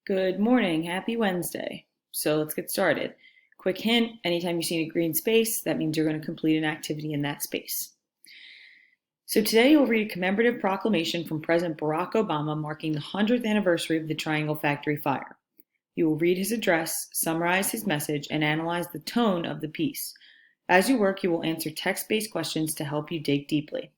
Good morning, happy Wednesday. So let's get started. Quick hint, anytime you see a green space, that means you're going to complete an activity in that space. So today you'll read a commemorative proclamation from President Barack Obama marking the 100th anniversary of the Triangle Factory fire. You will read his address, summarize his message, and analyze the tone of the piece. As you work, you will answer text-based questions to help you dig deeply.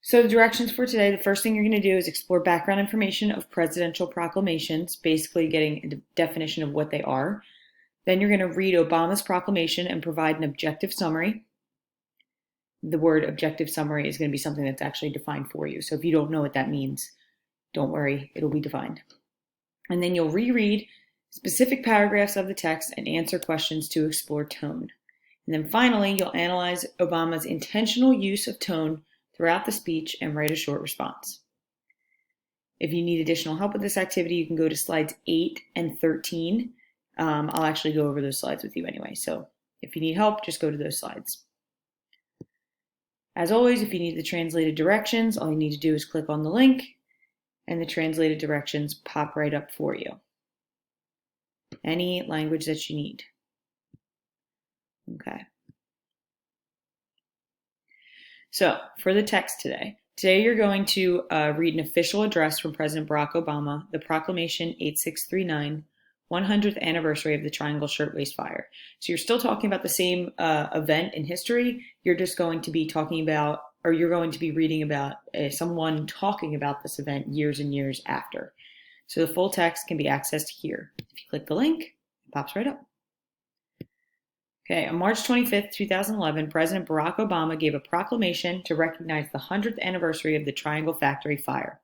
So the directions for today, the first thing you're going to do is explore background information of presidential proclamations, basically getting a definition of what they are. Then you're going to read Obama's proclamation and provide an objective summary. The word objective summary is going to be something that's actually defined for you. So if you don't know what that means, don't worry, it'll be defined. And then you'll reread specific paragraphs of the text and answer questions to explore tone. And then finally, you'll analyze Obama's intentional use of tone throughout the speech and write a short response. If you need additional help with this activity, you can go to slides 8 and 13. I'll actually go over those slides with you anyway. So if you need help, just go to those slides. As always, if you need the translated directions, all you need to do is click on the link and the translated directions pop right up for you. Any language that you need. Okay. So for the text today you're going to read an official address from President Barack Obama, the Proclamation 8639, 100th anniversary of the Triangle Shirtwaist Fire. So you're still talking about the same event in history. You're just going to be talking about, or you're going to be reading about someone talking about this event years and years after. So the full text can be accessed here. If you click the link, it pops right up. Okay, on March 25th, 2011, President Barack Obama gave a proclamation to recognize the 100th anniversary of the Triangle Factory fire.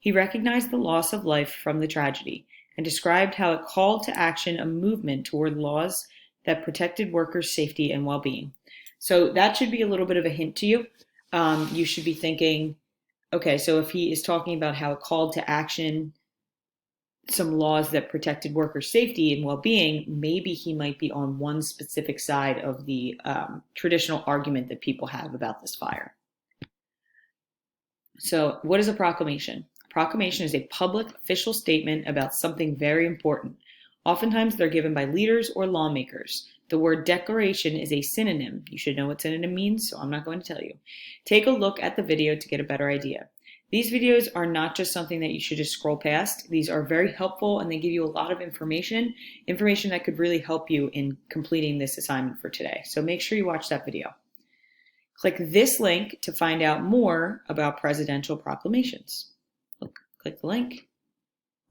He recognized the loss of life from the tragedy and described how it called to action a movement toward laws that protected workers' safety and well-being. So that should be a little bit of a hint to you. You should be thinking, okay, so if he is talking about how it called to action some laws that protected workers' safety and well-being, maybe he might be on one specific side of the traditional argument that people have about this fire. So what is a proclamation? A proclamation is a public official statement about something very important. Oftentimes they're given by leaders or lawmakers. The word declaration is a synonym. You should know what synonym means, so I'm not going to tell you. Take a look at the video to get a better idea. These videos are not just something that you should just scroll past. These are very helpful and they give you a lot of information that could really help you in completing this assignment for today. So make sure you watch that video. Click this link to find out more about presidential proclamations. Click the link,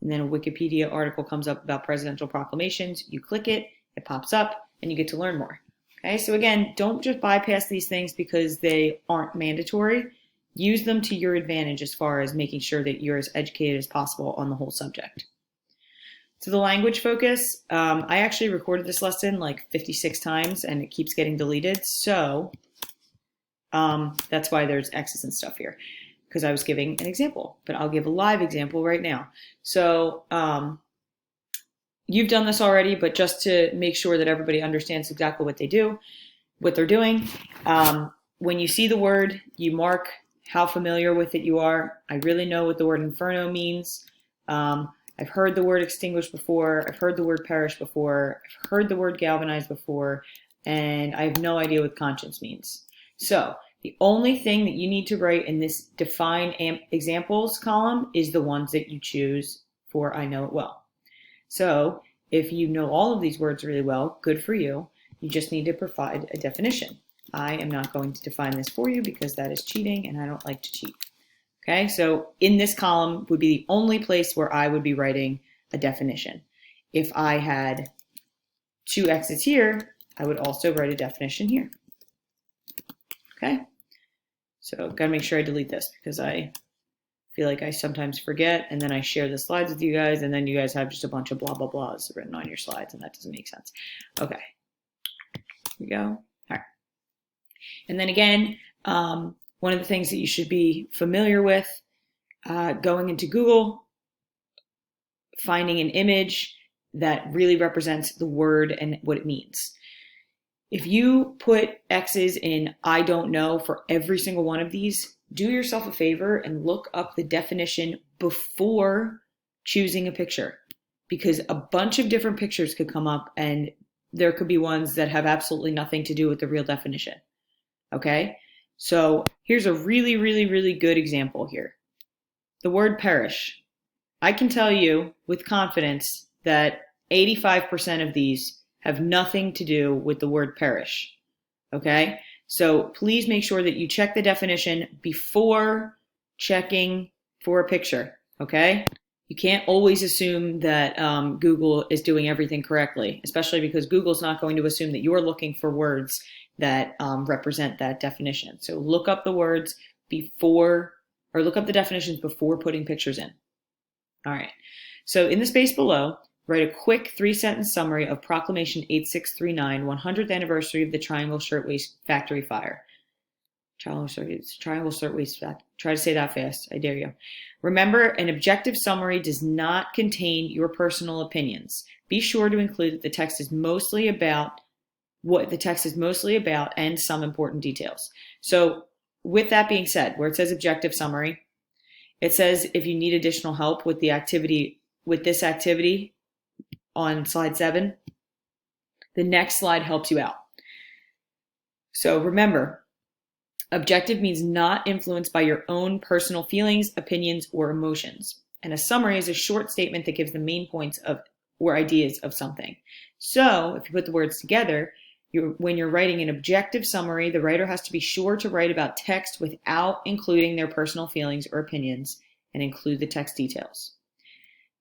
and then a Wikipedia article comes up about presidential proclamations. You click it, it pops up, and you get to learn more. Okay, so again, don't just bypass these things because they aren't mandatory. Use them to your advantage as far as making sure that you're as educated as possible on the whole subject. So the language focus, I actually recorded this lesson like 56 times and it keeps getting deleted. So that's why there's X's and stuff here, because I was giving an example, but I'll give a live example right now. So you've done this already, but just to make sure that everybody understands exactly what they're doing. When you see the word, you mark how familiar with it you are. I really know what the word inferno means. I've heard the word extinguish before. I've heard the word perish before. I've heard the word galvanize before. And I have no idea what conscience means. So the only thing that you need to write in this define examples column is the ones that you choose for I know it well. So if you know all of these words really well, good for you. You just need to provide a definition. I am not going to define this for you because that is cheating and I don't like to cheat. Okay, so in this column would be the only place where I would be writing a definition. If I had two X's here, I would also write a definition here. Okay, so gotta make sure I delete this because I feel like I sometimes forget and then I share the slides with you guys and then you guys have just a bunch of blah, blah, blahs written on your slides and that doesn't make sense. Okay, here we go. And then again, one of the things that you should be familiar with, going into Google, finding an image that really represents the word and what it means. If you put X's in I don't know for every single one of these, do yourself a favor and look up the definition before choosing a picture, because a bunch of different pictures could come up and there could be ones that have absolutely nothing to do with the real definition. Okay? So here's a really, really, really good example here. The word perish. I can tell you with confidence that 85% of these have nothing to do with the word perish. Okay? So please make sure that you check the definition before checking for a picture. Okay? You can't always assume that Google is doing everything correctly, especially because Google's not going to assume that you're looking for words that represent that definition. So look up the words before, or look up the definitions before putting pictures in. All right. So in the space below, write a quick 3-sentence summary of Proclamation 8639, 100th anniversary of the Triangle Shirtwaist Factory Fire. Triangle Shirtwaist Factory. Try to say that fast. I dare you. Remember, an objective summary does not contain your personal opinions. Be sure to include that the text is mostly about what the text is mostly about and some important details. So with that being said, where it says objective summary, it says if you need additional help with the activity, with this activity on slide 7, the next slide helps you out. So remember, objective means not influenced by your own personal feelings, opinions, or emotions. And a summary is a short statement that gives the main points of or ideas of something. So if you put the words together, when you're writing an objective summary, the writer has to be sure to write about text without including their personal feelings or opinions and include the text details.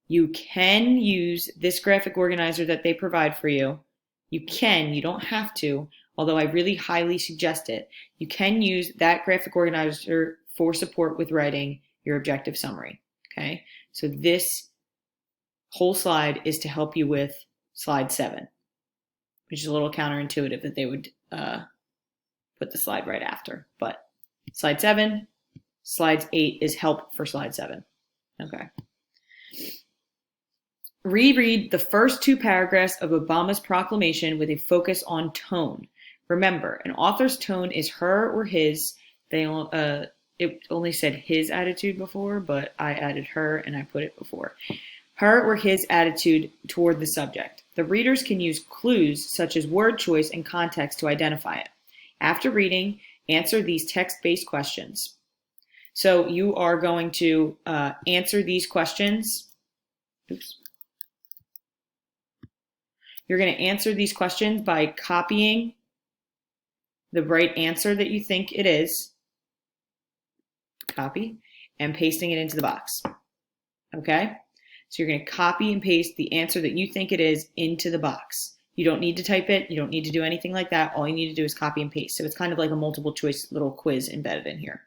You can use this graphic organizer that they provide for you. You don't have to, although I really highly suggest it. You can use that graphic organizer for support with writing your objective summary. Okay, so this whole slide is to help you with slide 7. Which is a little counterintuitive that they would put the slide right after. But slide 7, slide 8 is help for slide 7. Okay. Reread the first 2 paragraphs of Obama's proclamation with a focus on tone. Remember, an author's tone is her or his. It only said his attitude before, but I added her and I put it before. Her or his attitude toward the subject. The readers can use clues such as word choice and context to identify it. After reading, answer these text-based questions. So you are going to answer these questions. Oops. You're going to answer these questions by copying the right answer that you think it is, copy, and pasting it into the box. Okay? So you're going to copy and paste the answer that you think it is into the box. You don't need to type it. You don't need to do anything like that. All you need to do is copy and paste. So it's kind of like a multiple choice little quiz embedded in here.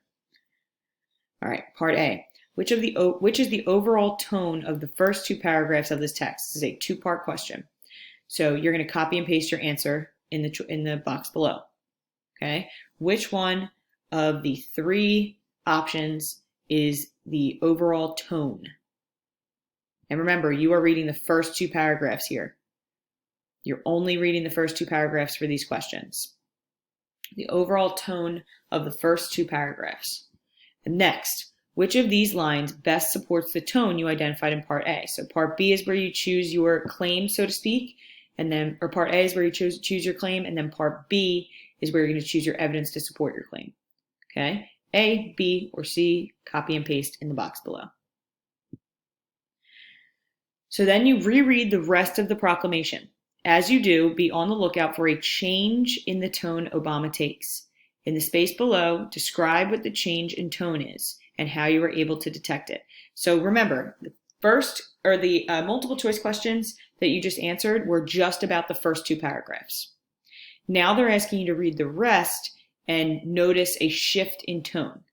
All right, part A. Which is the overall tone of the first 2 paragraphs of this text? This is a 2-part question. So you're going to copy and paste your answer in the box below. Okay? Which one of the 3 options is the overall tone? And remember, you are reading the first 2 paragraphs here. You're only reading the first 2 paragraphs for these questions. The overall tone of the first 2 paragraphs. And next, which of these lines best supports the tone you identified in part A? So part B is where you choose your claim, so to speak, and then, or part A is where you choose your claim, and then part B is where you're going to choose your evidence to support your claim. Okay? A, B, or C, copy and paste in the box below. So then you reread the rest of the proclamation. As you do, be on the lookout for a change in the tone Obama takes. In the space below, describe what the change in tone is and how you were able to detect it. So remember, the multiple choice questions that you just answered were just about the first 2 paragraphs. Now they're asking you to read the rest and notice a shift in tone.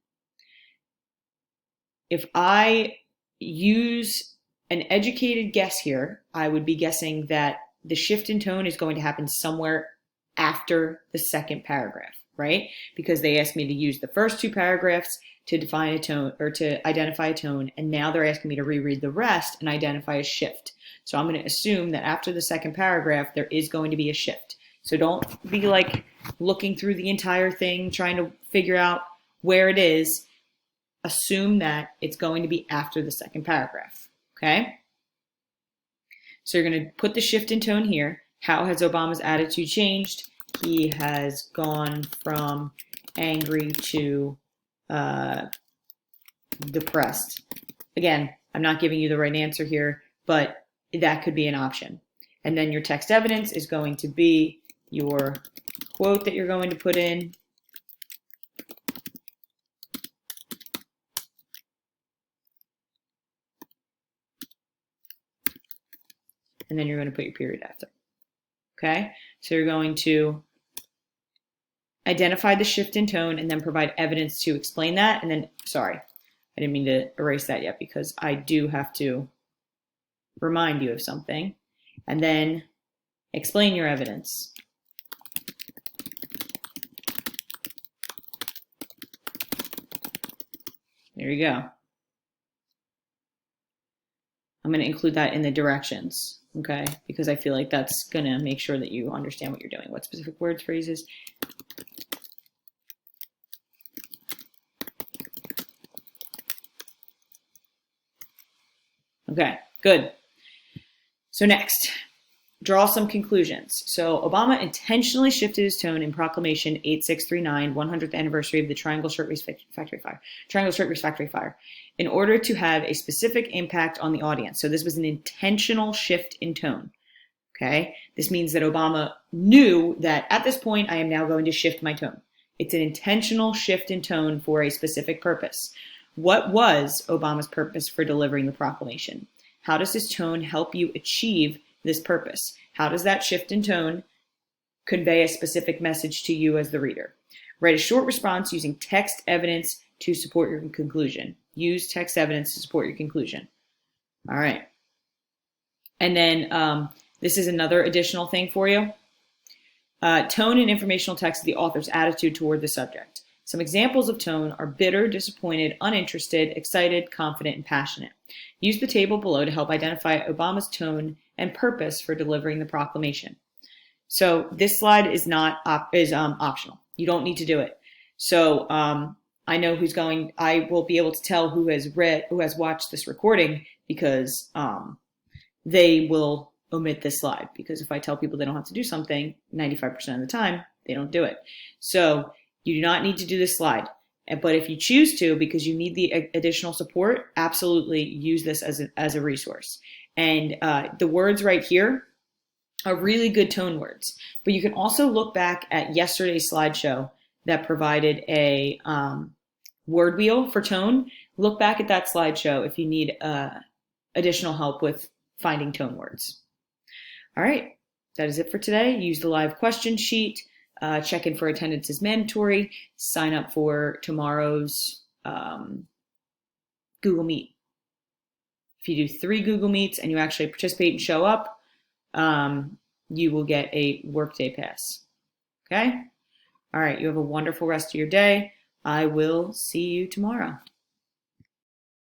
If I use an educated guess here, I would be guessing that the shift in tone is going to happen somewhere after the 2nd paragraph, right? Because they asked me to use the first 2 paragraphs to define a tone or to identify a tone, and now they're asking me to reread the rest and identify a shift. So I'm going to assume that after the 2nd paragraph, there is going to be a shift. So don't be like looking through the entire thing, trying to figure out where it is. Assume that it's going to be after the 2nd paragraph. Okay? So you're going to put the shift in tone here. How has Obama's attitude changed? He has gone from angry to depressed. Again, I'm not giving you the right answer here, but that could be an option. And then your text evidence is going to be your quote that you're going to put in. And then you're going to put your period after. Okay? So you're going to identify the shift in tone and then provide evidence to explain that. And then, sorry, I didn't mean to erase that yet because I do have to remind you of something. And then explain your evidence. There you go. I'm going to include that in the directions, okay? Because I feel like that's going to make sure that you understand what you're doing. What specific words, phrases? Okay, good. So next, draw some conclusions. So Obama intentionally shifted his tone in Proclamation 8639, 100th anniversary of the Triangle Shirtwaist Factory Fire, in order to have a specific impact on the audience. So this was an intentional shift in tone. Okay, this means that Obama knew that at this point, I am now going to shift my tone. It's an intentional shift in tone for a specific purpose. What was Obama's purpose for delivering the proclamation? How does his tone help you achieve this purpose? How does that shift in tone convey a specific message to you as the reader? Write a short response using text evidence to support your conclusion. Use text evidence to support your conclusion. All right. And then this is another additional thing for you. Tone in informational text is the author's attitude toward the subject. Some examples of tone are bitter, disappointed, uninterested, excited, confident, and passionate. Use the table below to help identify Obama's tone and purpose for delivering the proclamation. So this slide is not optional. You don't need to do it. So I know who's going. I will be able to tell who has watched this recording because they will omit this slide. Because if I tell people they don't have to do something, 95% of the time they don't do it. So you do not need to do this slide. But if you choose to, because you need the additional support, absolutely use this as a resource. And the words right here are really good tone words. But you can also look back at yesterday's slideshow that provided a word wheel for tone. Look back at that slideshow if you need additional help with finding tone words. All right, that is it for today. Use the live question sheet. Check in for attendance is mandatory. Sign up for tomorrow's Google Meet. If you do 3 Google Meets and you actually participate and show up, you will get a workday pass. Okay? All right, you have a wonderful rest of your day. I will see you tomorrow.